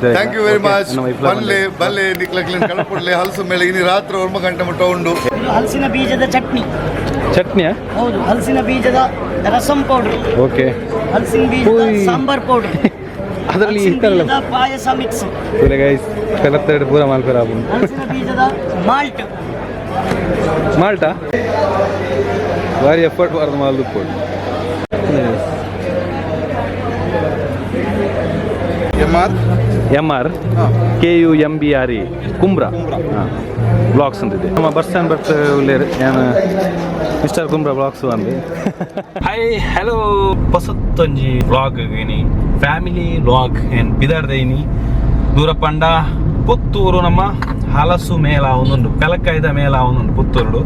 Thank you very much. ಬಲ್ಲೆ ನಿಕ್ಲಕ್ಲಿನ ಕಳ್ಪುಡ್ಲೆ ಹಲಸು ಮೇಲೆ ಇನಿ ರಾತ್ರಿ 9 ಗಂಟೆ ಮುಟ್ಟ ಉಂಡು. ಹಲಸಿನ ಬೀಜದ ಚಟ್ನಿ. ಚಟ್ನಿಯಾ? ಹೌದು, ಹಲಸಿನ ಬೀಜದ ರಸಂ ಪೌಡರ್. ಓಕೆ. ಹಲಸಿನ ಬೀಜದ ಸಾಂಬಾರ್ ಪೌಡರ್. ಅದರಲ್ಲಿ ಇಷ್ಟಲ್ಲ ಪಾಯಸ ಮಿಕ್ಸ್. ಪೂರ ಗೈಸ್ ಕಲತ್ತಡೆ ಪೂರ ಮಾಲ್ಪರ ಆಪುಂಡು. ಹಲಸಿನ ಬೀಜದ ಮಾಲ್ಟ್. ಮಾಲ್ಟಾ? ಭಾರಿ ಎಫರ್ಟ್ ಬಾರ್ದು ಮಾಲ್ದು ಕೊಡು. mr KUMBRE ಕುಂಬ್ರಾ ವ್ಲಾಗ್ಸ್ ಅಂತಿದೆ. ನಮ್ಮ ಬಸ್ ಸ್ಟ್ಯಾಂಡ್ ಬರ್ತ ಉಳ್ಳೇರು ನಾನು Mr.Kumbra Vlogs ಅಂದೆ. ಹಾಯ್ ಹಲೋ ಪಸತ್ತೊಂಜಿ ವ್ಲಾಗ್ ಏನಿ ಫ್ಯಾಮಿಲಿ ವ್ಲಾಗ್ ಏನು ಬಿದಾರ್ದೈನಿ ದೂರ ಪಂಡ ಪುತ್ತೂರು ನಮ್ಮ ಹಲಸು ಮೇಲ ಒಂದೊಂದು ಪೆಲಕಾಯ್ದ ಮೇಲ ಒಂದೊಂದು ಪುತ್ತೂರು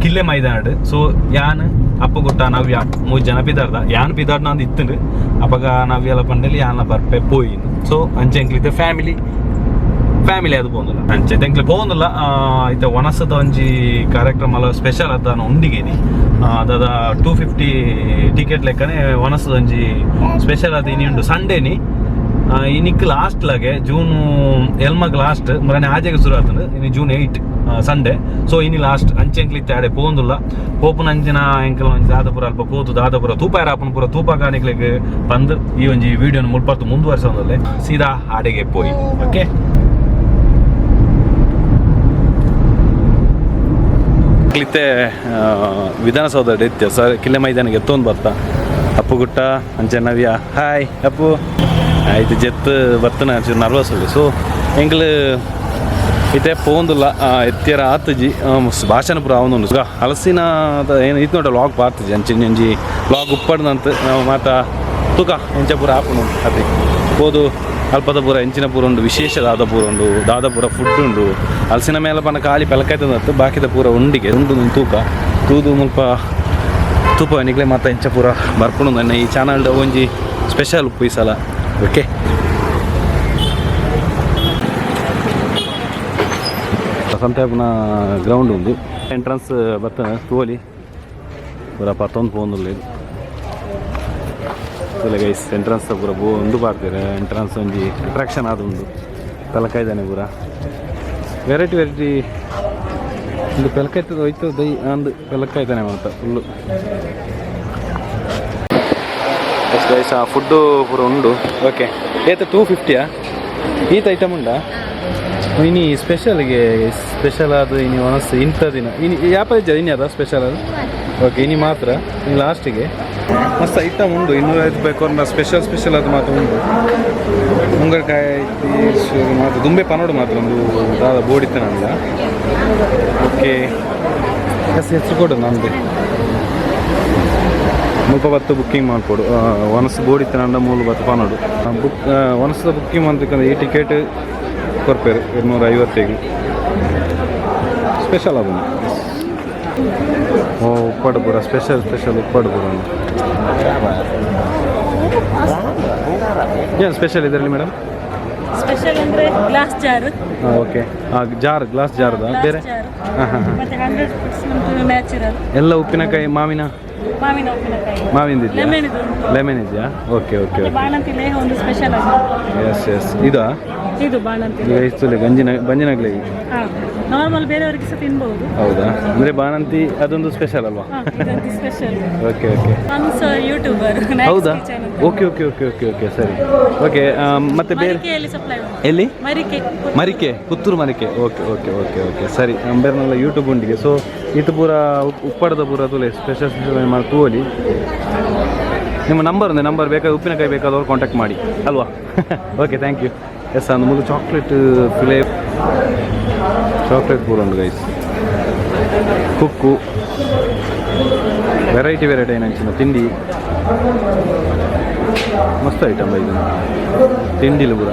ಕಿಲ್ಲೆ ಮೈದಾನಡ್. ಸೊ ಯಾನ್ ಅಪ್ಪಗುಟ್ಟ ನವ್ಯ 3 ಜನ ಬಿದಾರ್ದ ಯಾನ್ ಬಿದಾರ್ನ ಅಂದ್ ಇತ್ತು ಅಪ್ಪಗ ನವ್ಯಲ ಪಂಡಲ್ಲಿ ಯಾನ ಬರ್ಪೆ ಪೋಯಿನ್. ಸೊ ಅಂಚೆಂಕ್ಲಿದ್ದೆ ಫ್ಯಾಮಿಲಿ ಅದು ಪೋಂದಿಲ್ಲ ಅಂಚೆ ತೆಂಕ್ಲಿ ಪೋಂದಿಲ್ಲ. ಇತ್ತ ಒನಸದ ಒಂಜಿ ಕಾರ್ಯಕ್ರಮ ಅಲ್ಲ ಸ್ಪೆಷಲ್ ಅದ ಉಂಡಿಗೇನಿ ಅದಾದ 250 ಟಿಕೆಟ್ ಲೆಕ್ಕನೆ ಒನಸದ ಒಂಜಿ ಸ್ಪೆಷಲ್ ಅದು ಇನಿ ಉಂಡು ಸಂಡೇನಿ ಇನಿಕ್ ಲಾಸ್ಟ್ ಲಾಗೆ ಜೂನ್ ಎಲ್ಮಗ್ ಲಾಸ್ಟ್ ಮರನೆ ಆಜೆಗೆ ಶುರು ಆಗ್ತದೆ ಇನ್ನು ಜೂನ್ 8 ಸಂಡೇ. ಸೊ ಇನಿ ಲಾಸ್ಟ್ ಅಂಚೆಂಕ್ಲಿತ್ತೆ ಆಡೆ ಪೋಂದುಲ್ಲ ಪೋಪುನ ಅಂಚಿನ ಎಂಕಲ್ ಒಂಜಿ ದಾದಪುರ ಅಲ್ಪ ಪೋತು ದಾದಪುರ ತೂಪಾಯರ ಆಪನ ಪೂರ ತೂಪ ಕಾಣಿಕ್ಲಿಗೆ ಬಂದು ಈ ಒಂಜಿ ವಿಡಿಯೋನ ಮುಲ್ಪರ್ತು ಮುಂದುವರಿಸೋದಲ್ಲೇ ಸೀದಾ ಆಡೆಗೆ ಪೋಯಿ. ಓಕೆ, ಇತ್ತೆ ವಿಧಾನಸೌಧ ಇತ್ಯ ಸರ್ ಕಿಲ್ಲೆ ಮೈದಾನಿಗೆ ಎತ್ತೊಂದು ಬರ್ತಾ ಅಪ್ಪುಗುಟ್ಟ ಅಂಚೆ ನವ್ಯ. ಹಾಯ್ ಅಪ್ಪು. ಆಯ್ತು ಜೆತ್ತು ಬರ್ತನ ಒಂಚೂರು ನರ್ವಸ್ ಉಳ್ಳಿ. ಸೊ ಎಂಕ್ಲು ಇತ್ತೆ ಪೋಂದಿಲ್ಲ ಎತ್ತಿಯರ ಆತಜಿ ಭಾಷಣ ಪುರ ಅವನೊಂದು ಹಲಸಿನ ಏನು ಇತ್ತು ನೋಡ ಲಾಗ್ ಪಾರ್ತಜಿ ಅಂಚಿನ ಒಂಜಿ ಲಾಗ್ ಉಪ್ಪಡ್ದಂತ ನಾವು ಮಾತಾ ತೂಕ ಎಂಚ ಪೂರ ಆಪುಂಡು ಅತಿ ಹೋದು ಅಲ್ಪದ ಪೂರ ಎಂಚಿನ ಪೂರ ಉಂಡು ವಿಶೇಷ ದಾದಪೂರ ಉಂಡು ದಾದಪುರ ಫುಡ್ ಉಂಡು ಹಲಸಿನ ಮೇಲೆ ಪನ್ನ ಖಾಲಿ ಪೆಲಕಾಯ್ತದತ್ತು ಬಾಕಿದ ಪೂರ ಉಂಡಿಗೆ ಉಂಡು ತೂಕ ತೂದು ಮುಲ್ಪ ತೂಪ ನಿಗ್ಲೆ ಮಾತ ಎಂಚ ಪೂರ ಬರ್ಕೊಂಡು ನನ್ನ ಈ ಚಾನಲ್ದ ಒಂಜಿ ಸ್ಪೆಷಲ್ ಉಪ್ಪು ಈ ಸಲ. ಓಕೆ, ಸಂತಾಪನ ಗ್ರೌಂಡ್ ಉಂದು ಎಂಟ್ರನ್ಸ್ ಬರ್ತದೆ ತೋಲಿ ಪೂರ ಪತ್ತೊಂದು ಪೋಂದುಲ್ಲ ಇದು ಗೈಸ್. ಎಂಟ್ರನ್ಸ್ ಪೂರ ಒಂದು ಬಾರ್ತೀರ ಎಂಟ್ರನ್ಸ್ ಒಂಜಿ ಅಟ್ರಾಕ್ಷನ್ ಆದ ಉಂಡು ಪೆಲಕಾಯ್ದಾನೆ ಪೂರ ವೆರೈಟಿ ಒಂದು ಪೆಲಕಾಯ್ತದ ಹೋಯ್ತು ದೈ ಅಂದು ಪೆಲಕಾಯ್ತಾನೆ ಮಾತ ಫುಲ್ಲು ಗೈಸ್. ಆ ಫುಡ್ಡು ಪೂರ ಉಂಡು. ಓಕೆ, ಏತ 250ಯಾ ಈತ ಐಟಮ್ ಉಂಡಾ ಇನಿ ಸ್ಪೆಷಲ್ಗೆ ಸ್ಪೆಷಲ್ ಅದು ಇನಿ ಒನಸ್ ಇಂಥ ದಿನ ಇನಿ ಯಾಪ ಇದ್ದ ಇನಿ ಅದ ಸ್ಪೆಷಲ್ ಅದು. ಓಕೆ, ಇನಿ ಮಾತ್ರ ಇನ್ನು ಲಾಸ್ಟಿಗೆ ಮಸ್ತ್ ಐಟಮ್ ಉಂಡು 250 ಬೇಕು ಅಂದ್ರೆ ಸ್ಪೆಷಲ್ ಅದು ಮಾತ್ರ ಉಂಡು. ಮುಂಗಡ್ಕಾಯಿ ಮಾತ್ರ ದುಂಬೆ ಪನೋಡು ಮಾತ್ರ ಒಂದು ದಾದ ಬೋಡಿತ್ತನಲ್ಲ. ಓಕೆ, ಹೆಸರು ಕೊಡು ನಮ್ಮದು ಮುಲ್ಪ ಬತ್ತು ಬುಕ್ಕಿಂಗ್ ಮಾಡಿಕೊಡು ಒನಸು ಬೋಡಿತ್ತನಂಡ ಮೂಲು ಬತ್ತು ಪನೋಡು ಒನಸದ ಬುಕ್ಕಿಂಗ್ ಮಾಡ್ಬೇಕಂದ್ರೆ ಈ ಟಿಕೆಟ್ ಕೊರ್ಪೇರು 250 ಸ್ಪೆಷಲ್ ಅದು. ಓ ಉಪ್ಪಾಡು ಪೂರ ಸ್ಪೆಷಲ್ ಉಪ್ಪಾಡು ಪೂರ ಏನು ಸ್ಪೆಷಲ್ ಇದರಲ್ಲಿ ಮೇಡಮ್? ಸ್ಪೆಷಲ್ ಅಂದರೆ ಗ್ಲಾಸ್ ಜಾರ್. ಓಕೆ, ಗ್ಲಾಸ್ ಜಾರ್ದ ಬೇರೆ? ಹಾಂ ನ್ಯಾಚುರಲ್ ಎಲ್ಲ ಉಪ್ಪಿನಕಾಯಿ ಮಾವಿನ ಉಪ್ಪಿನಕಾಯಿ ಲೆಮನ್ ಇದೆಯಾ? Okay okay okay. ಬಾಣಂತಿಲೆ ಒಂದು ಸ್ಪೆಷಲ್ ಎಸ್ ಇದಾ? ಇದು ಬಾಣಂತಿ ಈಗ ಬಂಜಿನಾಗ್ಲಿ ನಾರ್ಮಲ್ ಬೇರೆಯವರಿಗೆ ಸಹ ತಿನ್ಬಹುದು. ಹೌದಾ? ಅಂದರೆ ಬಾಣಂತಿ ಅದೊಂದು ಸ್ಪೆಷಲ್ ಅಲ್ವಾ? ಸ್ಪೆಷಲ್. Okay okay. ಯೂಟ್ಯೂಬರ್. ಹೌದಾ? ಓಕೆ ಸರಿ. ಓಕೆ, ಮತ್ತೆ ಬೇರೆ ಎಲ್ಲಿ? ಮರಿಕೆ ಪುತ್ತೂರು ಮರಿಕೆ. ಓಕೆ ಸರಿ. ಬೇರೆನೆಲ್ಲ ಯೂಟ್ಯೂಬ್ ಉಂಡಿಗೆ. ಸೊ ಇದು ಪೂರ ಉಪ್ಪಡದ ಪೂರ ತುಲೆ ಸ್ಪೆಷಲ್ ಮಾಡಿ ತೋಲಿ. ನಿಮ್ಮ ನಂಬರ್ ಬೇಕಾದ ಉಪ್ಪಿನಕಾಯಿ ಬೇಕಾದವ್ರು ಕಾಂಟ್ಯಾಕ್ಟ್ ಮಾಡಿ ಅಲ್ವಾ? Okay, thank you. ಎಸ್, ನಮಗೆ ಚಾಕ್ಲೇಟ್ ಪೂರ ಉಂಟು ಗೈಸ್. ಕುಕ್ಕು ವೆರೈಟಿ ಏನಂಚಿನ ತಿಂಡಿ ಮಸ್ತ್ ಐಟಮ್ ಇದು ತಿಂಡಿಲು ಪೂರ.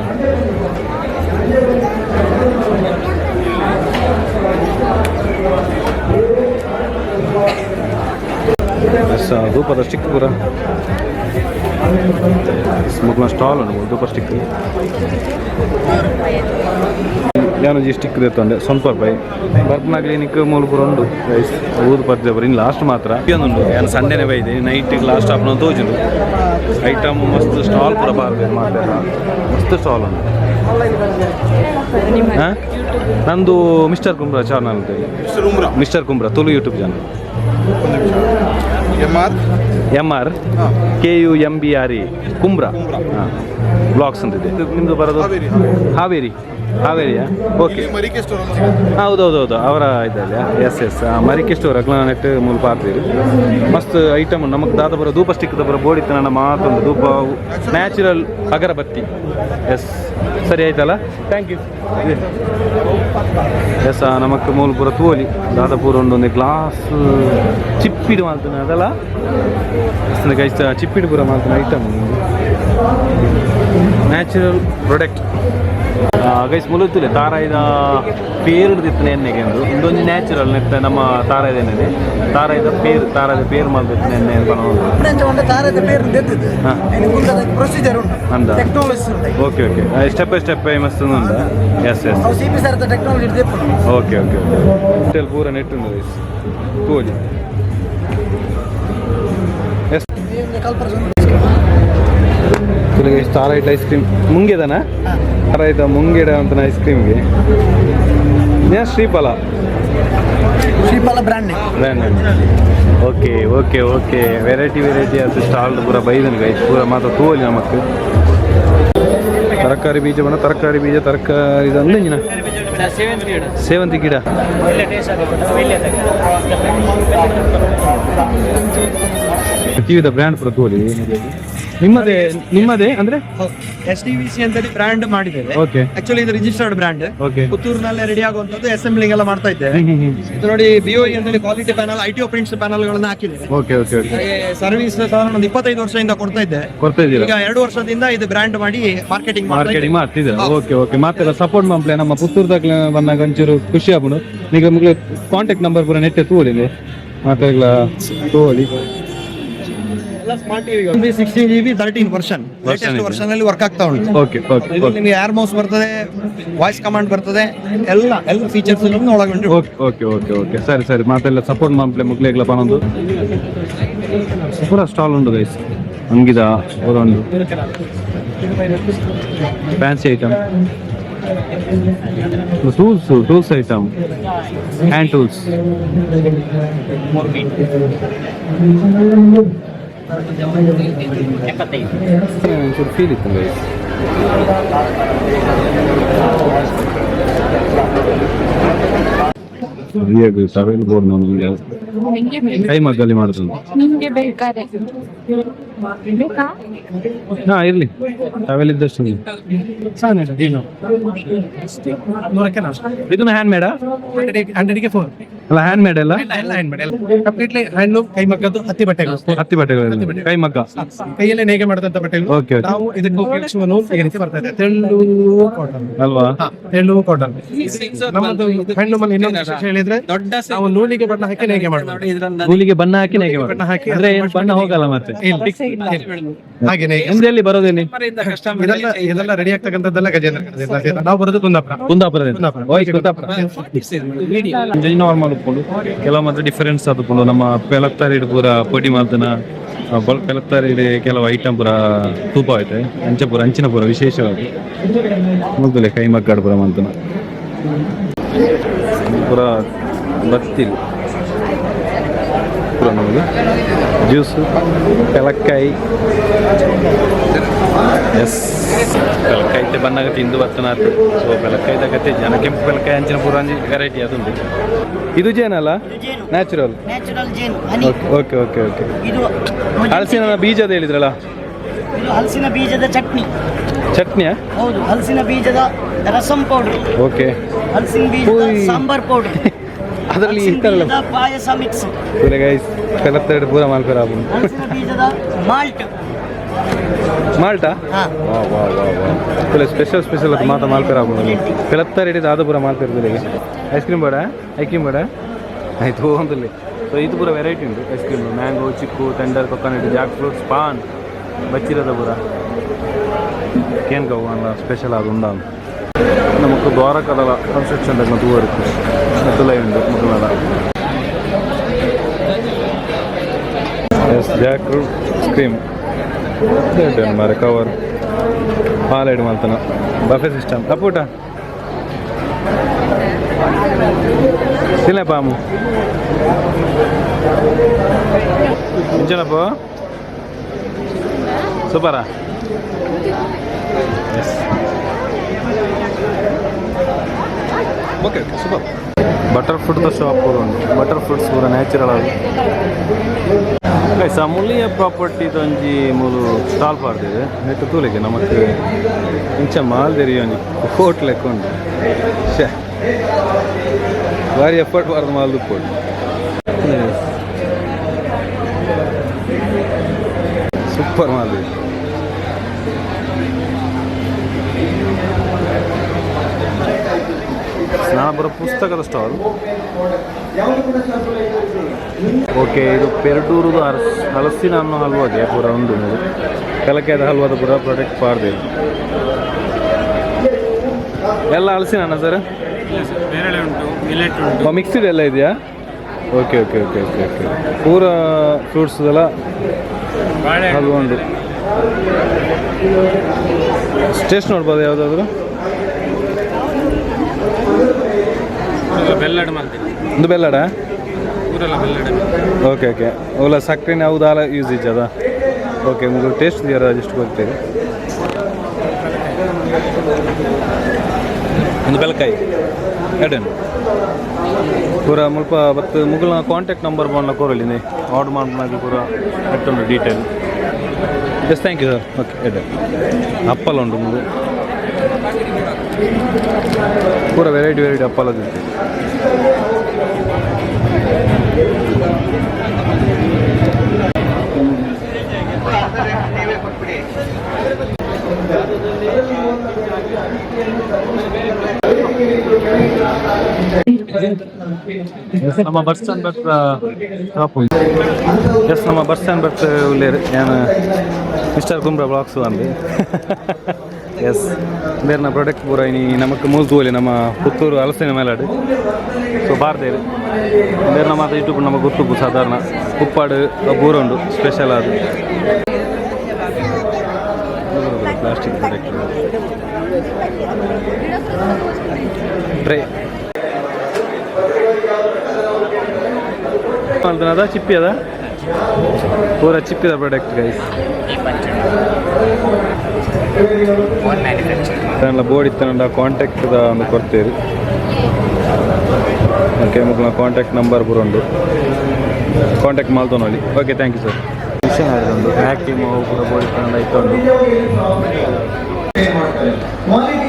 ಎಸ್, ಧೂಪದ ಸ್ಟಿಕ್ ಪೂರ ಮುಗ್ಲ ಸ್ಟಾಲ್ ಉಂಟು ಧೂಪ ಸ್ಟಿಕ್. ಯಾನೊಂಜಿ ಸ್ಟಿಕ್ ತೆತ್ತೊಂಡೆ ₹100 ಬರ್ಪನ ಕ್ಲಿನಿಕ್ ಮೂಲ ಪೂರ ಉಂಡು ಗೈಸ್. ಊದು ಪರ್ದೆ ಬರೀ ಇನ್ನು ಲಾಸ್ಟ್ ಮಾತ್ರ ಉಂಡು. ಏನು ಸಂಡೇನೆ ಬೈದೆ ನೈಟಿಗೆ ಲಾಸ್ಟ್ ಹಾಫ್ನ ತೋಜುಂಡು ಐಟಮ್ ಮಸ್ತ್ ಸ್ಟಾಲ್ ಪೂರ ಬಾರ್ಬೇಕು ಮಾಡ್ತಾರೆ. ಮಸ್ತ್ ಸ್ಟಾಲ್ ಉಂಟು. ಹಾಂ ನಂದು ಮಿಸ್ಟರ್ ಕುಂಬ್ರಾ ಚಾನಲ್ ಅಂತೇಳಿ mister Kumbra Tulu YouTube channel mR.Kumbra Kumbra ಹಾಂ ವ್ಲಾಗ್ಸ್ ಅಂತಿದೆ. ನಿಮ್ಮದು ಬರೋದು ಹಾವೇರಿಯಾ? ಓಕೆ, ಹೌದೌದು ಅವರ ಇದಲ್ಲ. ಎಸ್ ಮರಿಕೆ ಸ್ಟೋರ್ ಅಗ್ಲ ನೆಟ್ ಮೂಲ ಪಾರ್ತೀರಿ ಮಸ್ತ್ ಐಟಮ್ ನಮಗೆ ದಾದ ಬರೋ ಧೂಪ ಸ್ಟಿಕ್ ಬರೋ ಬೋರ್ಡ್ ಇತ್ತು ನನ್ನ ಮಾತೊಂದು ಧೂಪ ನ್ಯಾಚುರಲ್ ಅಗರಬತ್ತಿ. ಎಸ್ ಸರಿ ಆಯ್ತಲ್ಲ, ಥ್ಯಾಂಕ್ ಯು. ಎಸ್ ನಮಕ್ ಮೂಲ ಪೂರ ತೋಲಿ ದಾದ ಪೂರ ಒಂದೊಂದು ಗ್ಲಾಸ್ ಚಿಪ್ಪಿಡು ಮಾಡ್ತಾನೆ ಅದಲ್ಲ ಗೈಸ್, ಚಿಪ್ಪಿಡು ಪೂರ ಮಾಡ್ತಾನೆ ಐಟಮ್ ನ್ಯಾಚುರಲ್ ಪ್ರಾಡಕ್ಟ್ ಗೈಸ್. ಮುಲುತ್ತಿಲ್ಲ ತಾರಾಯ್ದ ಪೇರ್ದಿತ್ತು ಎಣ್ಣೆಗೆ ಒಂದು ಇಂದೊಂದು ನ್ಯಾಚುರಲ್ ನೆತ್ತ ನಮ್ಮ ತಾರಾಯ್ದ ಎಣ್ಣೆ ತಾರಾಯ್ದ ಪೇರು ಮಾಡ್ದಿತ್ತು ಎಣ್ಣೆ ಅಂದ. ಓಕೆ ಸ್ಟೆಪ್ ಬೈ ಸ್ಟೆಪ್ ಮಸ್ತ್ ಉಂಡ. ಎಸ್ ಓಕೆ ಹೋಟೆಲ್ ಪೂರ ನೆಟ್ ಉಂಡು ಗೈಸ್ ತೋಲಿ. ಎಸ್ ತಾರಾಯ್ತ ಐಸ್ ಕ್ರೀಮ್ ಮುಂಗೆದನಾ? ತಾರಾಯ್ತ ಮುಂಗೆಡ ಅಂತ ಐಸ್ ಕ್ರೀಮ್ಗೆ ಶ್ರೀಫಲ ಬ್ರ್ಯಾಂಡ್. ಓಕೆ ವೆರೈಟಿ ಅದು ಸ್ಟಾಲ್ ಪೂರ ಬೈದನು ಗೈಸ್ ಪೂರ ಮಾತ್ರ ತೋಲಿ ನಮಕ್ ತರಕಾರಿ ಬೀಜ ತರಕಾರಿ ಅಂದಿನ ಸೇವಂತಿ ಗಿಡ ಟಿವಿದ ಬ್ರ್ಯಾಂಡ್ ಪೂರ ತೋಲಿ. ನಿಮ್ಮದೇ ಅಂದ್ರೆ STVC ಅಂತೇಳಿ ಬ್ರ್ಯಾಂಡ್ ಮಾಡಿದ್ದೇವೆ. ಓಕೆ, ಆಕ್ಚುಲಿ ಇದು ರಿಜಿಸ್ಟರ್ಡ್ ಬ್ರ್ಯಾಂಡ್. ಓಕೆ, ಪುತ್ತೂರಿನಲ್ಲೇ ರೆಡಿ ಆಗುವಂತದ್ದು ಅಸೆಂಬ್ಲಿಂಗ್ ಎಲ್ಲ ಮಾಡ್ತಾ ಇದ್ದೇವೆ. ಇದು ನೋಡಿ BOE ಅಂತೇಳಿ quality panel, ITO prints panel ಗಳನ್ನ ಹಾಕಿದ್ದೇವೆ. ಓಕೆ ಸರ್ವಿಸ್ ಒಂದು 25 ವರ್ಷದಿಂದ ಕೊಡ್ತಾ ಇದ್ದೀರಾ? ಈಗ 2 ವರ್ಷದಿಂದ ಇದು ಬ್ರ್ಯಾಂಡ್ ಮಾಡಿ ಮಾರ್ಕೆಟಿಂಗ್ ಮಾಡ್ತಿದ್ದೀರಾ? ಓಕೆ ಮತ್ತೆ ಸಪೋರ್ಟ್ ಮಾಡ್ಲೇ ನಮ್ಮ ಪುತ್ತೂರ್ದಾಗ ಬಂದಾಗ ಒಂಚೂರು ಖುಷಿ ಆಗ್ಬೋದು. ಈಗ ಮುಗ್ಲೆ ಕಾಂಟ್ಯಾಕ್ಟ್ ನಂಬರ್ ಪೂರ ನೆಟ್ಟೆ ತೋಲಿ ಮತ್ತೆ ತೋಲಿ. Smart TV 16GB 13 version latest version ಅಲ್ಲಿ ವರ್ಕ್ ಆಗ್ತಾ ಉಂಟು. ಓಕೆ ನಿಮಗೆ ಏರ್ ಮೌಸ್ ಬರ್ತದೆ, ವಾಯ್ಸ್ ಕಮಾಂಡ್ ಬರ್ತದೆ, ಎಲ್ಲ ಫೀಚರ್ಸ್ ಒಳಗೊಂಡು. ಓಕೆ ಸರಿ ಮಾತೆಲ್ಲ ಸಪೋರ್ಟ್ ಮಾಡ್ಲೆ ಮುಗ್ಲೆಗ್ಲ ಪನೊಂದು ಪೂರ ಸ್ಟಾಲ್ ಉಂಟು ಗೈಸ್. ಅಂಗಿದ ಒಂದು fancy item, tools item, hand tools, ಒಂಚೂರು ಫೀಲ್ ಇತ್ತು ಗೈಸ್. ಸವೆಲ್ ಬೋರ್ಡ್ ನಮಗೆ ಕೈ ಮಗ್ಗಲ್ಲಿ ಮಾಡುದು. ಹಾ ಇರ್ಲಿ, ಸವೆಲ್ ಇದ್ದಷ್ಟು. ಇದನ್ನ ಹ್ಯಾಂಡ್ ಮೇಡಾ? 100ಗೆ 4 ಅಲ್ಲ ಹ್ಯಾಂಡ್ ಮೇಡ್ ಎಲ್ಲ ಕಂಪ್ಲೀಟ್ಲಿ ಹ್ಯಾಂಡ್ಲೂಮ್, ಕೈ ಮಗ್ಗದ್ದು ಹತ್ತಿ ಬಟ್ಟೆಗಳು ಕೈ ಮಗ್ಗ ಕೈಯಲ್ಲೇ ನೇಯ್ಗೆ ಮಾಡಿದಂತ ಬಟ್ಟೆಗಳು. ಓಕೆ ನಾವು ಇದಕ್ಕೆ ಉಪಯೋಗಿಸುವ ನೂಲು ಈ ರೀತಿ ಬರ್ತಾ ಇದೆ, ತೆಳ್ಳು ಕಾಟನ್ ಅಲ್ವಾ? ತೆಳ್ಳು ಕಾಟನ್. ನಮ್ಮದು ಹ್ಯಾಂಡ್ಲೂಮ್ ಅಲ್ಲಿ ಇನ್ನೊಂದು ವಿಶೇಷ ಹೇಳಿದ್ರೆ ನಾವು ನೂಲಿಗೆ ಬಣ್ಣ ಹಾಕಿ ನೇಯ್ಗೆ ಮಾಡ್ತೀವಿ. ನೂಲಿಗೆ ಬಣ್ಣ ಹಾಕಿ ನೇಯ್ಗೆ ಬಣ್ಣ ಹಾಕಿ ಅಂದ್ರೆ ಬಣ್ಣ ಹೋಗಲ್ಲ ಮತ್ತೆ ಹಾಗೆ ಎಲ್ಲಿ ಬರೋದೇನಿ? ಇದೆಲ್ಲ ರೆಡಿ ಆಗ್ತಕ್ಕಂಥದ್ದೆಲ್ಲ ಗಜೇಂದ್ರ. ನಾವು ಬರೋದು ಕುಂದಾಪುರದಿಂದ. ನಾರ್ಮಲ್ ಉಪ್ಪುಂಡು ಕೆಲವು ಮಾತ್ರ ಡಿಫರೆನ್ಸ್ ಆದುಕೊಂಡು ನಮ್ಮ ಪೆಲತ್ತಾರಿ ಪೂರ ಪೊಡಿ ಮಾಡ್ತಾನ ಪೆಲತ್ತಾರಿ ಕೆಲವು ಐಟಮ್ ಪೂರ ತೂಪ ಐತೆ ಅಂಚೆ ಪೂರ ಅಂಚಿನ ಪೂರ ವಿಶೇಷವಾಗಿ ಮುಗ್ದಲೆ ಕೈ ಮಗ್ಗಾಡು ಪೂರ ಮಾಡ್ತಾನ ಪೂರ ಬತ್ತಿಲ್ ಪೂರ ನಮಗೆ ಜ್ಯೂಸು ಪೆಲಕ್ಕಾಯಿ. ಎಸ್ ಪೆಲಕ್ಕಾಯಿ ಬನ್ನಾಗ ತಿಂದು ಬರ್ತನಾತು. ಸೊ ಪೆಲಕ್ಕಾಯಿ ತಗತ್ತೆ ಜನ ಕೆಂಪು ಪೆಲಕ್ಕಾಯಿ ಅಂಚಿನ ಪೂರ ಅಂಜಿ ವೆರೈಟಿ ಅದುಂಟು. ಇದು ಜೇನಲ್ಲ? ನ್ಯಾಚುರಲ್ ಜೇನು ಹನಿ. ಓಕೆ ಇದು ಹಲಸಿನ ಬೀಜದ ಹೇಳಿದ್ರಲ್ಲ? ಇದು ಹಲಸಿನ ಬೀಜದ ಚಟ್ನಿಯಾ? ಹೌದು, ಹಲಸಿನ ಬೀಜದ ರಸಂ ಪೌಡರ್. ಓಕೆ, ಹಲಸಿನ ಬೀಜದ ಸಾಂಬಾರ್ ಪೌಡರ್, ಅದರಲ್ಲಿ ಇರ್ತಾರಲ್ಲ ಪಾಯಸ ಮಿಕ್ಸ್. ಗೈಸ್ ಪೆಲತ್ತಾರಿ ಪೂರ ಮಾಲ್ಪೇರ ಹಲಸಿನ ಬೀಜದ ಮಾಲ್ಟಾ? ಸ್ಪೆಷಲ್ ಅದು ಮಾತ್ರ ಮಾಲ್ಪೇರ ಆಗ್ಬೋದು. ಪೆಲತ್ತಾರಿ ಹಿಡಿದು ಅದು ಪೂರ ಮಾಲ್ಪೇರ್ದಲ್ಲಿ ಐಸ್ ಕ್ರೀಮ್ ಬೇಡ ಆಯ್ತು ಹೋಗಂತಲ್ಲಿ. ಸೊ ಇದು ಪೂರ ವೆರೈಟಿ ಉಂಟು ice cream. Mango, chikoo, tender, coconut, jack fruits, paan ಬಚ್ಚಿರದ ಪೂರ ಕೇನ್ಗವು ಅಲ್ಲ ಸ್ಪೆಷಲ್ ಅದು ಉಂಡ നമുക്ക് ദ്വാരക്കടല കൺസ്ട്രക്ഷൻ തൂവരുത്ത് മുത്തുലയുണ്ട് മുത്തുമല. ജാക്ക് ഫ്രൂട്ട് ക്രീം മര കവർ ಪಾಲೇಡು ಮಾಡ್ತಾನ ಬಫೆ ಸಿಸ್ಟಮ್ ಅಪ್ಪೂಟ ತಿನ್ನ ಪಾಮು ಇಂಚನಪ್ಪ ಸೂಪರಾ yes okay super butter fruit shop ಉಂಟು ಬಟರ್ ಫ್ರೂಟ್ಸ್ ಪೂರ ನ್ಯಾಚುರಲ್ ಆಗಿ ಸಮುಲಿಯ ಪ್ರಾಪರ್ಟಿ ಒಂಜಿ ಮೂಲು ಸ್ಟಾಲ್ ಪಾಡ್ದಿದೆ ನೆಟ್ಟು ತೂಲಿಗೆ ನಮಗೆ ಇಂಚ ಮಾಲ್ದೇರಿ ಒಂಜಿ ಕೋಟ್ ಲೆಕ್ಕ ಉಂಟು ಶೇ ಭಾರಿ ಎಫರ್ಟ್ ಬಾರ್ದು ಮಾಲ್ದು ಕೋಟ್ ಸೂಪರ್ ಮಾಲ್ದಿ ನಾನು ಬರೋ ಪುಸ್ತಕದ ಸ್ಟಾಲ್ ಓಕೆ ಇದು ಪೆರಟೂರುದು ಹಲಸಿನ ಹಣ್ಣು ಹಲ್ವಾಗೆ ಪೂರ ಉಂಡು ಕಲಕೆದ ಹಲ್ವಾದ ಪೂರ ಪ್ರಾಡಕ್ಟ್ ಪಾಡ್ದೆ ಎಲ್ಲ ಹಲಸಿನ ಹಣ್ಣ ಸರ್ ಬೇರೆ ಉಂಟು ಮಿಲೆಟ್ ಉಂಟು ಮಿಕ್ಸ್ಡ್ ಎಲ್ಲ ಇದೆಯಾ okay okay okay okay okay ಪೂರ ಫ್ರೂಟ್ಸ್ ಎಲ್ಲ ಹಲ್ವಾ ಉಂಟು ಟೇಸ್ಟ್ ನೋಡ್ಬೋದು ಯಾವುದಾದ್ರು ಬೆಲ್ಲಡ್ ಮಾಡ್ತೀವಿ ಒಂದು ಬೆಲ್ಲಡ ಊರೆಲ್ಲ ಬೆಲ್ಲಡ ಓಕೆ ಓಕೆ ಅವೆಲ್ಲ ಸಕ್ಕರೆನ ಯಾವುದಾಲ ಯೂಸ್ ಇದ್ದದ ಓಕೆ ನಿಮಗೆ ಟೇಸ್ಟ್ ಇದೆಯಾ ಜಸ್ಟ್ ಗೊತ್ತೇವೆ ಒಂದು ಬೆಲ್ಲಕಾಯಿ ಎಡನ್ ಪೂರ ಮುಲ್ಪ ಬತ್ತು ಮುಗಲ್ನ ಕಾಂಟ್ಯಾಕ್ಟ್ ನಂಬರ್ ಬಂಡ್ಲ ಕೋರಲಿನಿ ಆರ್ಡರ್ ಮಾಡ್ಕೊಂಡು ಪೂರ ಎಟ್ಟುಂಡು detail yes thank you sir okay ಎಡನ್ ಅಪ್ಪಲ್ ಉಂಟು ಮುಗು ಪೂರ ವೆರೈಟಿ ಅಪ್ಪಲ್ ಅದು ನಮ್ಮ ಬಸ್ ಸ್ಟ್ಯಾಂಡ್ ಬರ್ತ ಶಾಪು ಎಸ್ ನಮ್ಮ ಬಸ್ ಸ್ಟ್ಯಾಂಡ್ ಬರ್ತ ಉಳ್ಳೇರು ಏನು ಮಿಸ್ಟರ್.Kumbra Vlogs ಅಂದು ಎಸ್ ಬೇರೆ ಪ್ರಾಡಕ್ಟ್ ಪೂರ ಇನಿ ನಮಗೆ ಮೂಲ್ತುವಲ್ಲಿ ನಮ್ಮ ಪುತ್ತೂರು ಹಲಸಿನ ಮೇಲಾಡು ಸೊ ಬಾರ್ದೇರು ಬೇರೆ ನಮ್ಮ ಯೂಟ್ಯೂಬ್ ನಮಗೆ ಗೊತ್ತು ಸಾಧಾರಣ ಉಪ್ಪಾಡು ಬೂರ ಉಂಡು ಸ್ಪೆಷಲ್ ಅದು ಪ್ಲಾಸ್ಟಿಕ್ ಪ್ರಾಡಕ್ಟ್ ಟ್ರೇ ಅದ ಚಿಪ್ಪಿ ಅದ ಪೂರ ಚಿಪ್ಪಿದ ಪ್ರಾಡಕ್ಟ್ ಗೈಸ್ ಬೋರ್ಡ್ ಇತ್ತನ ಕಾಂಟ್ಯಾಕ್ಟ್ ಒಂದು ಕೊಡ್ತೇವೆ ಓಕೆ ಮುಗ್ಲ ಕಾಂಟ್ಯಾಕ್ಟ್ ನಂಬರ್ ಪೂರ ಉಂಟು ಕಾಂಟ್ಯಾಕ್ಟ್ ಮಾಡ್ತೋ ನೋಡಿ ಓಕೆ ಥ್ಯಾಂಕ್ ಯು ಸರ್ ಮಿಷನ್ ಆಡಿದೊಂದು ಆ್ಯಕ್ಟಿವ್ ಪೂರ ಬೋರ್ಡ್ ಇತ್ತನ ಇತ್ತೊಂದು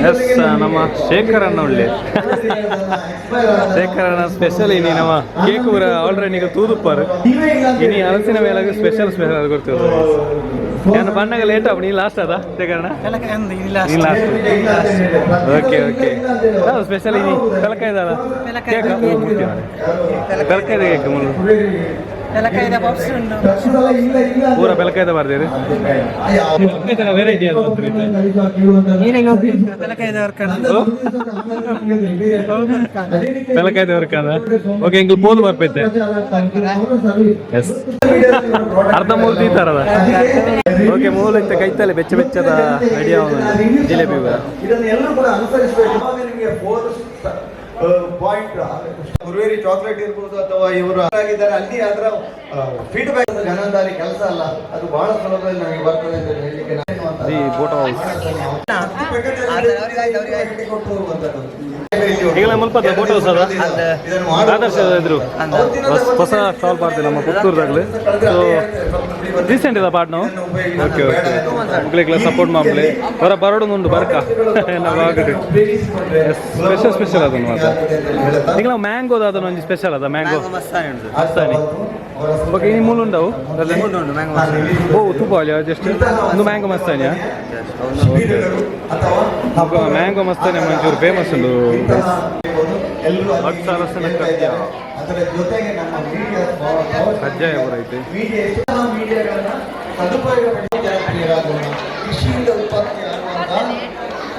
ಎಸ್ ನಮ್ಮ ಶೇಖರಣ್ಣ ಒಳ್ಳೆ ಶೇಖರಣ್ಣ ಸ್ಪೆಷಲ್ ಇನಿ ನಮ್ಮ ಕೇಕ್ ಪೂರ ಆಲ್ರೆಡಿ ಈಗ ತೂದುಪ್ಪಾರು ಇನಿ ಹಲಸಿನ ಮೇಲಾಗ ಸ್ಪೆಷಲ್ ಅದು ಕೊಡ್ತೇವೆ ಏನು ಬಣ್ಣಗ ಲೇಟ್ ಆಗ ನೀ ಲಾಸ್ಟ್ ಅದ ಶೇಖರಣ್ಣ ನೀ ಲಾಸ್ಟ್ ಓಕೆ ಓಕೆ ಯಾವುದು ಸ್ಪೆಷಲ್ ಇನಿ ಕಲಕಾಯ್ದಲ್ಲ ಕೇಕ್ ಕಲಕಾಯ್ದ ಕೇಕ್ ಮುಳ್ಳು ಪೂರ ಬೆಲಕಾಯ್ದ ಬರ್ದೇರಿ ವೆರೈಟಿ ಬೆಲಕಾಯ್ದ ವರ್ಕದ ಓಕೆ ಇಂಗ್ಲು ಪೋದು ಬರ್ಪೈತೆ ಎಸ್ ಅರ್ಧ ಮೂರ್ತಿ ಈ ಥರದ ಓಕೆ ಮೂಲ ಇತ್ತ ಕೈತಲೆ ಬೆಚ್ಚ ಬೆಚ್ಚದ ರೆಡಿ ಜಿಲೇಬಿ ಪಾಯಿಂಟ್ ಗುರುವೇರಿ ಚಾಕ್ಲೇಟ್ ಇರ್ಬೋದು ಅಥವಾ ಇವರು ಆಗಿದ್ದಾರೆ ಅಲ್ಲಿ ಅದರ ಫೀಡ್ಬ್ಯಾಕ್ ಜನದಾರಿ ಕೆಲಸ ಅಲ್ಲ ಅದು ಬಹಳ ಸುಲಭದಲ್ಲಿ ನಮಗೆ ಬರ್ತದೆ ಅಂತ ಹೇಳಲಿಕ್ಕೆ ಈಗ ಮುಲ್ಪದ ಬೋಟ್ ಹೌಸ್ ಅದ ಆದರ್ಶ ಇದ್ರು ಹೊಸ ಸ್ಟಾಲ್ ಪಾಡ್ತೀವಿ ನಮ್ಮ ಪುತ್ತೂರ್ದಾಗಲಿ ಸೊ ರೀಸೆಂಟ್ ಇದೆ ಪಾಡ್ ನಾವು ಓಕೆ ಓಕೆ ಮಕ್ಕಳಿಗೆಲ್ಲ ಸಪೋರ್ಟ್ ಮಾಡ್ಲಿ ಹೊರ ಬರೋಡೊಂದು ಬರ್ಕ ಸ್ಪೆಷಲ್ ಸ್ಪೆಷಲ್ ಅದನ್ನು ಮಾತ್ರ ಈಗ ನಾವು ಮ್ಯಾಂಗೋದ ಅದನ್ನು ಒಂದು ಸ್ಪೆಷಲ್ ಅದ ಮ್ಯಾಂಗೋ ಮಸ್ತಾನಿ ಓಕೆ ಇನ್ನು ಮೂಲು ಉಂಟವು ಓ ತುಪ್ಪ ಜಸ್ಟ್ ಒಂದು ಮ್ಯಾಂಗೋ ಮಸ್ತಾನಿಯಾ ಮ್ಯಾಂಗೋ ಮಸ್ತಾನಿ ಮಂಚೂರು ಫೇಮಸ್ ಉಂಟು ಕಜ್ಜಾಯ ಬರೈತೆ ಕೃಷಿಯಿಂದ ಉತ್ಪತ್ತಿಯಾಗುವಂತಹ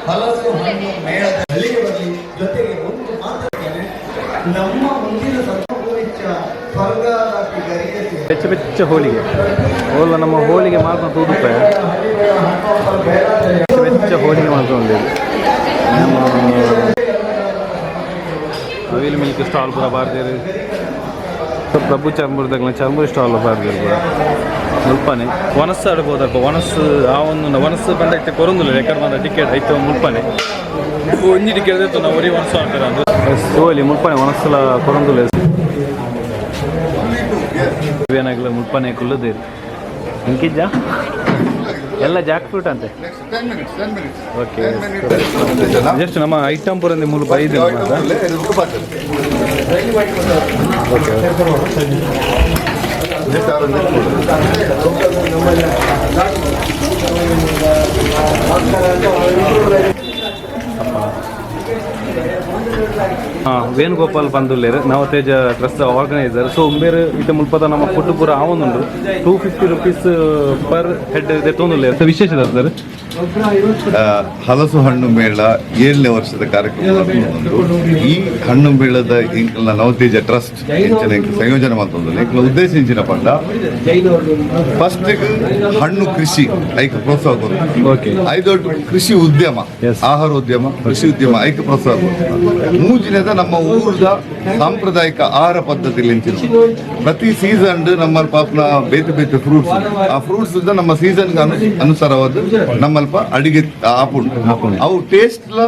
ಹಲಸು ಹಣ್ಣು ಮೇಳದ ಹಳ್ಳಿಗೆ ಬರಲಿ ಜೊತೆಗೆ ಒಂದು ಮಾತ್ರ ನಮ್ಮ ಮುಂದಿನ ಸ್ವರ್ಗ ಬೆಚ್ಚ ಹೋಳಿಗೆ ಓಲ್ಲ ನಮ್ಮ ಹೋಳಿಗೆ ಮಾತ್ರ ತೂದುಪಾಯ ಬೆಚ್ಚ ಹೋಳಿಗೆ ಮಾಡ್ಕೊಂಡಿದ್ದೀವಿ ನಮ್ಮ ಅವಿಲ್ ಮಿಲ್ಕ್ ಸ್ಟಾಲ್ ಕೂಡ ಬಾರ್ದೇರು ಪ್ರಭು ಚರ್ಮುರದಾಗ ಚರ್ಮುರಿ ಸ್ಟಾಲ್ ಬಾರ್ದೇರು ಕೂಡ ಮುಲ್ಪನೆ ವನಸ್ಸು ಆಡ್ಬೋದಪ್ಪ ವನಸ್ಸು ಆ ಒಂದು ವನಸ್ಸು ಬಂದೈತೆ ಕೊರೊಂದಿಲ್ಲ ಯಾಕಂದ್ರೆ ಬಂದ ಟಿಕೆಟ್ ಐತೆ ಮುಲ್ಪನೆ ಒಂಜಿ ಟಿಕೆಟ್ ಇತ್ತು ನಾವು ಒರಿ ವನಸ್ಸು ಆಡ್ತಾರೆ ಅಂದ್ರೆ ಸೋಲಿ ಮುಲ್ಪನೆ ವನಸ್ಸಲ ಕೊರೊಂದಿಲ್ಲ ಏನಾಗಲ್ಲ ಮುಲ್ಪನೆ ಕುಲ್ಲದೇರಿ ಇಂಕಿಜ್ಜ ಎಲ್ಲ ಜಾಕ್ ಫ್ರೂಟ್ ಅಂತೆ ಓಕೆ ಜಸ್ಟ್ ನಮ್ಮ ಐಟಮ್ ಪೂರ ಮೂರು ಬೈದು ಓಕೆ ವೇಣುಗೋಪಾಲ್ ಬಂದುಲ್ಲೇರು ನವತೇಜ ಟ್ರಸ್ಟ್ ಆರ್ಗನೈಸರ್ ಸೊ ಬೇರೆ ಇತ ಮುಲ್ಪದ ನಮ್ಮ ಫುಡ್ ಪೂರ ಆವೊಂದುಂಡು 250 rupees ಪರ್ ಹೆಡ್ ಇದೆ ತೊಂದುಲ್ಲೇರು ವಿಶೇಷ ಸರ್ ಹಲಸು ಹಣ್ಣು ಮೇಳ 7ನೇ ವರ್ಷದ ಕಾರ್ಯಕ್ರಮ. ಈ ಹಣ್ಣು ಮೇಳದ ಇಂಕಲ್ನ ನವತೇಜ ಟ್ರಸ್ಟ್ ಸಂಯೋಜನೆ ಮಾಡ್ತಂದ್ರೆ ಉದ್ದೇಶಿಂಚಿನ ಪಂಡ ಫಸ್ಟ್ ಹಣ್ಣು ಕೃಷಿ ಐಕ ಪ್ರೋತ್ಸಾಹ ಕೊಡು ಐದೊಡ್ಡ ಕೃಷಿ ಉದ್ಯಮ ಆಹಾರ ಉದ್ಯಮ ಕೃಷಿ ಉದ್ಯಮ ಐಕ ಪ್ರೋತ್ಸಾಹ ಕೊಡು ಮೂಜಿನದ ನಮ್ಮ ಊರದ ಸಾಂಪ್ರದಾಯಿಕ ಆಹಾರ ಪದ್ಧತಿ ಪ್ರತಿ ಸೀಸನ್ ನಮ್ಮಲ್ಲಿ ಪಾಪನ ಬೇತೆ ಬೇತೆ ಫ್ರೂಟ್ಸ್ ಆ ಫ್ರೂಟ್ಸ್ ನಮ್ಮ ಸೀಸನ್ ಅನುಸಾರವಾದ ನಮ್ಮಲ್ಪ ಅಡಿಗೆ ಆಪುಂಡು ಅವು ಟೇಸ್ಟ್ ಲ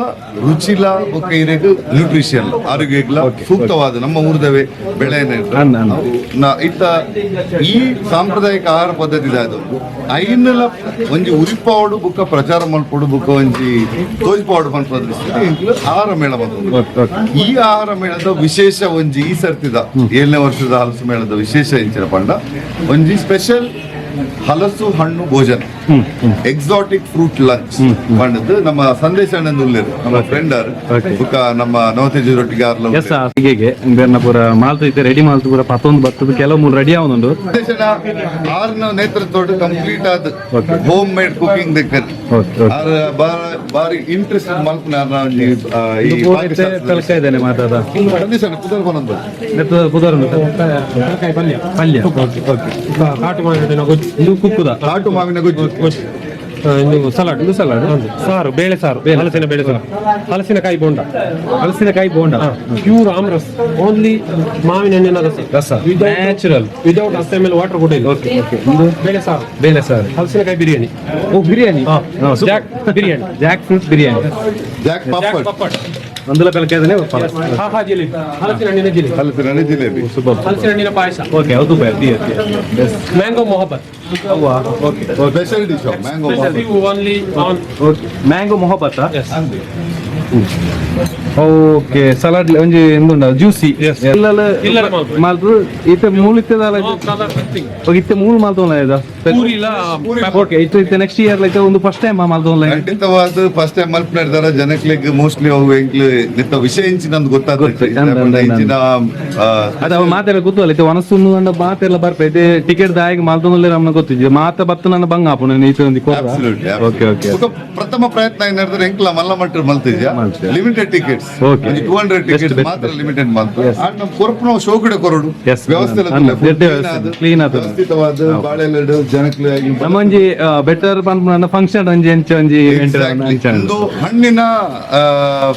ರುಚಿಲ ಬೊಕ್ಕ ಇರೆಗ್ ನ್ಯೂಟ್ರಿಷನ್ ಆರೋಗ್ಯಗ್ಲ ಸೂಕ್ತವಾದ ನಮ್ಮ ಊರ್ದವೇ ಬೆಳೆನೇ ಇತ್ತ ಈ ಸಾಂಪ್ರದಾಯಿಕ ಆಹಾರ ಪದ್ಧತಿ ಐನಲ ಒಂಜಿ ಉರಿಪಾವಡು ಬುಕ್ಕ ಪ್ರಚಾರ ಮಲ್ಪಡು ಬುಕ್ಕ ಒಂಜಿ ತೋಜ್ಪಾವಡು ಮಲ್ಪದ ಆಹಾರ ಮೇಳ ಬಂತು. ಈ ಆಹಾರ ಮೇಳದ ವಿಶೇಷ ಒಂಜಿ ಈ ಸರ್ತಿದ 7ನೇ ವರ್ಷದ ಹಲಸು ಮೇಳದ ವಿಶೇಷ ಇಂಚಿನ ಪಂಡ ಒಂಜಿ ಸ್ಪೆಷಲ್ ಹಲಸು ಹಣ್ಣು ಭೋಜನ ಎಕ್ಸಾಟಿಕ್ ಫ್ರೂಟ್ ಲಂಚ್ ಪಂಡದು ನಮ್ಮ ಸಂದೇಶ ಉಳ್ಳೇರು ನಮ್ಮ ಫ್ರೆಂಡರ್ ನಮ್ಮ ನವತೇಜರೊಟ್ಟಿಗೆ ಪೂರ ಮಾಲ್ತು ಇತ್ತೆ ರೆಡಿ ಮಾಲ್ತು ಪೂರ ಪತ್ತೊಂದು ಬರ್ತದ ಕೆಲವು ಮೂರು ರೆಡಿ ಆವೊಂದುಂಡು ಆರ್ನ ನೇತೃತ್ವ ಕಂಪ್ಲೀಟ್ ಆದ ಹೋಮ್ ಮೇಡ್ ಕುಕಿಂಗ್ ದೆಕ್ಕರ್ ಬಾರಿ ಇಂಟ್ರೆಸ್ಟ್ ಮಲ್ಪನ ಇದ್ದೇನೆ ಮಾತಾಡ ಇದು ಕುಕ್ಕುದ ಕಾಟು ಮಾವಿನ ಗೊಜ್ಜು ಇದು ಸಲಾಡ್ ಸಾರು ಬೇಳೆ ಸಾರು ಹಲಸಿನ ಬೇಳೆ ಸಾರು ಹಲಸಿನಕಾಯಿ ಬೋಂಡ ಪ್ಯೂರ್ ಆಮ್ರಸ್ ಓನ್ಲಿ ಮಾವಿನ ಹಣ್ಣಿನ ರಸ ನ್ಯಾಚುರಲ್ ವಿದೌಟ್ ಅಷ್ಟೇ ವಾಟರ್ ಕೂಡ ಇಲ್ಲ ಬೇಳೆ ಸಾರು ಹಲಸಿನಕಾಯಿ biryani jack fruit biryani jack papad అందులో కలికేదనే ಹಲಸಿನ ಹಣ್ಣಿನ ಜಿಲೇಬಿ ಹಲಸಿನ ಹಣ್ಣಿನ ಪಾಯಸ ಓಕೆ ಅದು mango Mohabbat special dish mango Mohabbat okay salad ಒಂಜಿ ಎಂದುಂಡ ಜ್ಯೂಸಿ ಮಾಲ್ತು ಇತ್ತೆ ಮೂಲ ಇತ್ತದಲ್ಲ ಇತ್ತೆ ಮೂಲ ಮಾಲ್ತೋಲ್ಲ ಓಕೆ ಇತ್ತೆ ನೆಕ್ಸ್ಟ್ ಇಯರ್ ಲೈಕ್ ಒಂದು ಫಸ್ಟ್ ಟೈಮ್ ಮಾಲ್ತೋಲ್ಲ ಖಂಡಿತವಾದ ಫಸ್ಟ್ ಟೈಮ್ ಮಲ್ಪ್ ನಡೆದಾರ ಜನಕ್ಲಿಗೆ ಮೋಸ್ಟ್ಲಿ ಅವು ನಿತ್ತ ವಿಷಯ ಇಂಚಿನಂದು ಗೊತ್ತಾಗುತ್ತೆ ಅದ ಮಾತೆಲ್ಲ ಗೊತ್ತಲ್ಲ ಇತ್ತೆ ವನಸ್ಸು ಅಂಡ ಮಾತೆಲ್ಲ ಬರ್ಪೈತೆ ಟಿಕೆಟ್ ದಾಯಿಗೆ ಮಾಲ್ತೋಲ್ಲ ನಮ್ಗೆ ಗೊತ್ತಿದ್ದೆ ಮಾತ ಬತ್ತ ನನ್ನ ಬಂಗ ಆಪು ನೀತು ಓಕೆ ಓಕೆ ಪ್ರಥಮ ಪ್ರಯತ್ನ ಏನ್ ನಡೆದ್ರೆ ಎಂಕ್ಲ ಮಲ್ಲ ಮಟ್ಟ ಮಲ್ತಿದ್ಯಾ ಲಿಮಿಟೆಡ್ ಟಿಕೆಟ್ಸ್ 200 ಟಿಕೆಟ್ಸ್ ಮಾತ್ರ ಲಿಮಿಟೆಡ್ ಮಾತ್ರ ನಮ್ಮ ಕೊರಪನ ಶೋಕಡೆ ಕೊರಡು ವ್ಯವಸ್ಥೆ ಕ್ಲೀನ್ ಆದ ವ್ಯವಸ್ಥಿತವಾದ ಬಾಳೆಲೆಡು ಜನಕ್ಲೆ ನಮ್ಮಂಜಿ ಬೆಟರ್ ಪನ್ಪನ ಫಂಕ್ಷನ್ ಒಂಜಿ ಒಂಜಿ ಒಂದು ಹಣ್ಣಿನ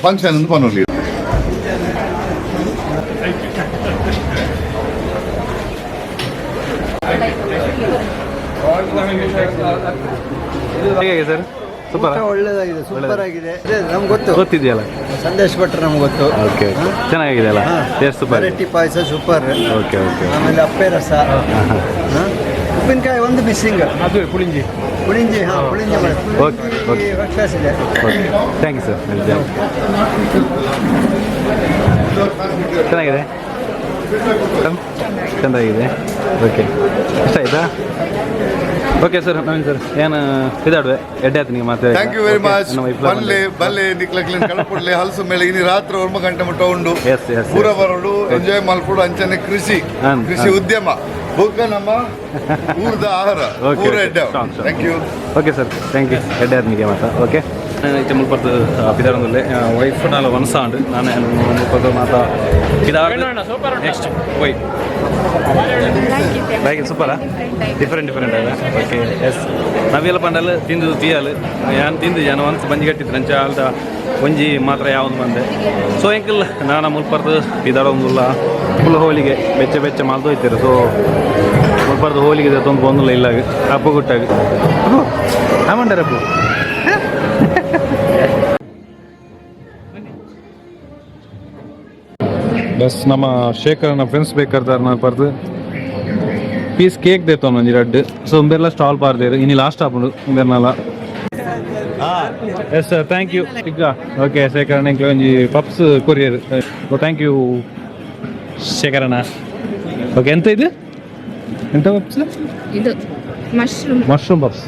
ಫಂಕ್ಷನ್ ಅಂತ ಪನೋಲಿ ಹೇಗೆ ಸರ್ ಒಳ್ಳೆದಾಗಿದೆ, ಸೂಪರ್ ಆಗಿದೆ. ನಮ್ಗೆ ಗೊತ್ತಿದೆಯಲ್ಲ ಸಂದೇಶ್ ಭಟ್ರು ನಮ್ಗೆ ಗೊತ್ತು. ಓಕೆ ಚೆನ್ನಾಗಿದೆ ಅಲ್ಲ ಟೇಸ್ಟ್ ಸೂಪರ್. ವೆರೈಟಿ ಪಾಯಸ ಸೂಪರ್. Okay okay. ಆಮೇಲೆ ಅಪ್ಪೆ ರಸ, ಉಪ್ಪಿನಕಾಯಿ ಒಂದು ಮಿಸ್ಸಿಂಗ್, ಅದು ಪುಳಿಂಜಿ ಪುಳಿಂಜಿ ಓಕೆ ಓಕೆ ಕ್ಲಾಸ್ ಇದೆ. Thank you sir. ಚೆನ್ನಾಗಿದೆ, ಚೆನ್ನಾಗಿದೆ. ಓಕೆ ಇಷ್ಟ ಆಯ್ತಾ? ಓಕೆ ಸರ್, ನವೀನ್ ಸರ್ ಏನು ಇದಾಡುವೆ ಎಡ್ಡೆ ಆಯ್ತು ನೀವು ಮತ್ತೆ. Thank you very much. ಬಲ್ಲೆ ನಿಕ್ಲಕ್ಲಿನ ಕಳ್ಪಡ್ಲೆ ಹಲಸು ಮೇಲೆ ಇನ್ನು ರಾತ್ರಿ 1 ಗಂಟೆ ಮುಟ್ಟ ಉಂಡು ಪೂರ ಬರೋಡು ಎಂಜಾಯ್ ಮಾಡ್ಕೊಡು. ಅಂಚನೆ ಕೃಷಿ ಉದ್ಯಮ ಬುಕ್ಕ ನಮ್ಮ ಊರದ ಆಹಾರ ಪೂರ ಎಡ್ಡೆ. Thank you. Okay sir, thank you. ಎಡ್ಡೆ ಆದ್ನಿಗೆ ಮಾತಾ. ಓಕೆ. ಇತ್ತೆ ಮುಲ್ಪತ್ತು ಪಿದಾರಂದಲ್ಲೇ ವೈಫ್ ನಾಲ ಒನ್ಸಾಂಡ್ ನಾನು ಮುಲ್ಪತ್ತು ಮಾತ ಪಿದಾರ ನೆಕ್ಸ್ಟ್ ವೈ ಲೈಕ್ ಸೂಪರಾ ಡಿಫರೆಂಟ್ ಅದ ಓಕೆ ಎಸ್ ನಾವೆಲ್ಲ ಪಂಡಲ್ ತಿಂದು ತೀಯಲ್ ಯಾನ್ ತಿಂದು ಜನ ಒಂದು ಬಂಜಿ ಕಟ್ಟಿದ್ರು ಅಂಚ ಅಲ್ದ ಒಂಜಿ ಮಾತ್ರ ಯಾವ್ದು ಬಂದೆ ಸೊ ಎಂಕಲ್ ನಾನು ಮುಲ್ಪರ್ದು ಪಿದಾರೊಂದುಲ್ಲ ಫುಲ್ ಹೋಲಿಗೆ ಬೆಚ್ಚ ಮಾಲ್ದು ಹೋಯ್ತಿರು ಸೊ ಮುಲ್ಪರ್ದು ಹೋಲಿಗೆ ತೊಂದು ಬಂದಿಲ್ಲ ಇಲ್ಲ ಅಪ್ಪು ಗುಟ್ಟಾಗಿ ಆಮಂಡರಪ್ಪು ಬಸ್ ನಮ್ಮ ಶೇಖರನ ಫ್ರೆಂಡ್ಸ್ ಬೇಕಾರ್ದಾರ ನಾನು ಬರ್ದು ಪೀಸ್ ಕೇಕ್ ದೇತೋ ಒಂಜಿ ರಡ್ಡು ಸೊ ಉಂಬೆರ್ಲ ಸ್ಟಾಲ್ ಪಾರ್ದೇರು ಇನ್ನು ಲಾಸ್ಟ್ ಆಪುಂಡು ಉಂಬೆರ್ನಲ ಎಸ್ ಸರ್ ಥ್ಯಾಂಕ್ ಯು ಈಗ ಓಕೆ ಶೇಖರಣ ಎಂಕ್ಲೆ ಒಂಜಿ ಪಪ್ಸ್ ಕೊರಿಯರ್ ಓ ಥ್ಯಾಂಕ್ ಯು ಶೇಖರಣ ಓಕೆ ಎಂತ ಇದು ಎಂತ ಪಪ್ಸ್ ಇದು ಮಶ್ರೂಮ್ ಪಪ್ಸ್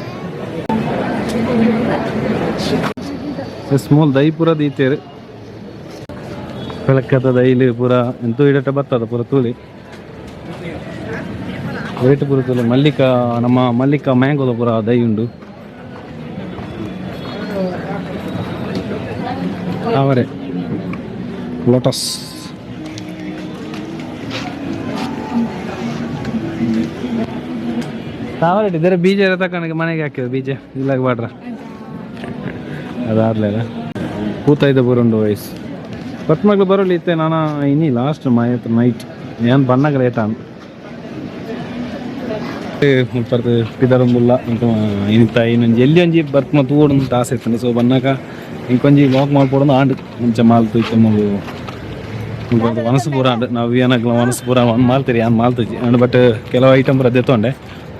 ಸ್ಮಾಲ್ ದೈ ಪೂರ ದೀತೇರು ಬೆಳಕದ ದೈಲಿ ಪೂರ ಎಂತೂ ಇಡಟ ಬರ್ತದ ಪೂರ ತೂಲಿ ರೇಟ್ ಪೂರ ತೂಲಿ ನಮ್ಮ ಮಲ್ಲಿಕಾ ಮ್ಯಾಂಗೋದ ಪೂರ ದೈ ಉಂಡು ಅವರೇ ಲೋಟಸ್ ತಾವರೆ ಇದರ ಬೀಜ ತಕೊಂಡ ಮನೆಗೆ ಹಾಕಿದ ಬೀಜ ಇಲ್ಲ ಬಾಡ್ರ ಅದಾದ್ಲೇದ ಕೂತೈದ ಪೂರ ಉಂಡು ವಯಸ್ಸು ಬಟ್ ಮಗಳು ಬರೋಲಿ ಇತ್ತೆ ನಾನು ಇನ್ನಿ ಲಾಸ್ಟ್ ಮಾಯತ್ ನೈಟ್ ಏನು ಬಣ್ಣಗ ರೇಟ ಮುಲ್ಪರ್ದು ಪಿದರೊಂದುಲ್ಲ ಇಂತ ಇನ್ನೊಂದು ಎಲ್ಲಿ ಒಂಜಿ ಬರ್ತ್ ಮತ್ತು ಊಡಂತ ಆಸೆ ಇತ್ತು ಸೊ ಬನ್ನಾಕ ಇಂಕೊಂಜಿ ವಾಕ್ ಮಾಡ್ಕೊಡೋದು ಆಂಡು ಮುಂಚೆ ಮಾಲ್ತು ಇತ್ತು ಮಗು ಮನಸ್ಸು ಪೂರ ಆಂಡು ನಾವು ಏನಾಗಲ್ಲ ಮನಸ್ಸು ಪೂರ ಒಂದು ಮಾಲ್ತೀರಿ ಏನು ಮಾಲ್ತಜಿ ಅಂಡ್ ಬಟ್ ಕೆಲವು ಐಟಮ್ ಬರೋದು ಎತ್ತೊಂಡೆ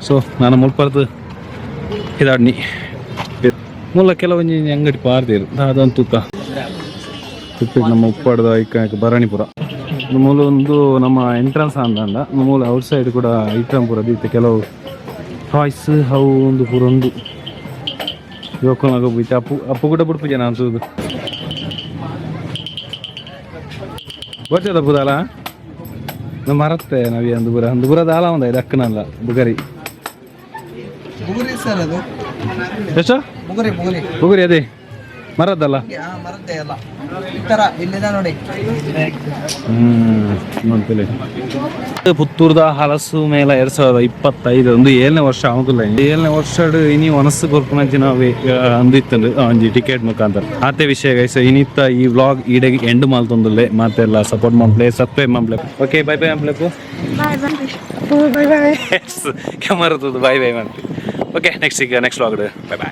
ಸೊ ನಾನು ಮುಲ್ಪರ್ದು ಇದಾಡ್ನಿ ಮೂಲ ಕೆಲವೊಂಜಿ ಅಂಗಡಿ ಪಾರ್ದಿರು ಅದೊಂದು ತೂಕ ನಮ್ಮ ಉಪ್ಪಾಡ್ದ ಭರಣಿಪುರ ಮೂಲ ಒಂದು ನಮ್ಮ ಎಂಟ್ರೆನ್ಸ್ ಅಂದ ಮೂಲ ಔಟ್ ಸೈಡ್ ಕೂಡ ಐಟಮ್ ಪೂರ ದೀತೆ ಕೆಲವು ಟಾಯ್ಸ್ ಅವು ಒಂದು ಪೂರ ಒಂದು ಯೋಕೊಂಡಾಗೋಗ್ಬಿಟ್ಟು ಅಪ್ಪು ಕೂಡ ಬಿಡ್ಪುಜೆ ನಾನು ತೂದು ಗೊತ್ತದ ಪುದಾಲ ನಮ್ಮ ಮರತ್ತೆ ನಾವೇ ಒಂದು ಬುರದ ಆಲ ಒಂದ ಇದು ಅಕ್ಕನಲ್ಲ ಬುಗರಿ ಎಷ್ಟು ಬುಗುರಿ ಅದೇ ಮರದ್ದಲ್ಲ ಪುತ್ತೂರ್ದ ಹಲಸು ಮೇಲೆ 2025 ಒಂದು 7ನೇ ವರ್ಷ ಆಗುದಿಲ್ಲ 7ನೇ ವರ್ಷ ಇನಿ ಒನಸ್ಸು ಕೊರ್ಪುನಂಚಿ ನಾವು ಅಂದಿತ್ತಂದು ಒಂಜಿ ಟಿಕೆಟ್ ಮುಖಾಂತರ ಆತೆ ವಿಷಯ ಗೈಸ್ ಇನ್ನಿತ್ತ ಈ ವ್ಲಾಗ್ ಈಡೆಗೆ ಎಂಡ್ ಮಾಲ್ತೊಂದುಲ್ಲೆ ಮಾತೆಲ್ಲ ಸಪೋರ್ಟ್ ಮಾಡ್ಲೆ ಸಬ್ಸ್ಕ್ರೈಬ್ ಮಾಡ್ಲೆ ಓಕೆ ಬೈ ಬೈ ಮಾಡ್ಬೇಕು bye bye camera bye bye ಮಾಡ್ತೀವಿ okay next vlog bye by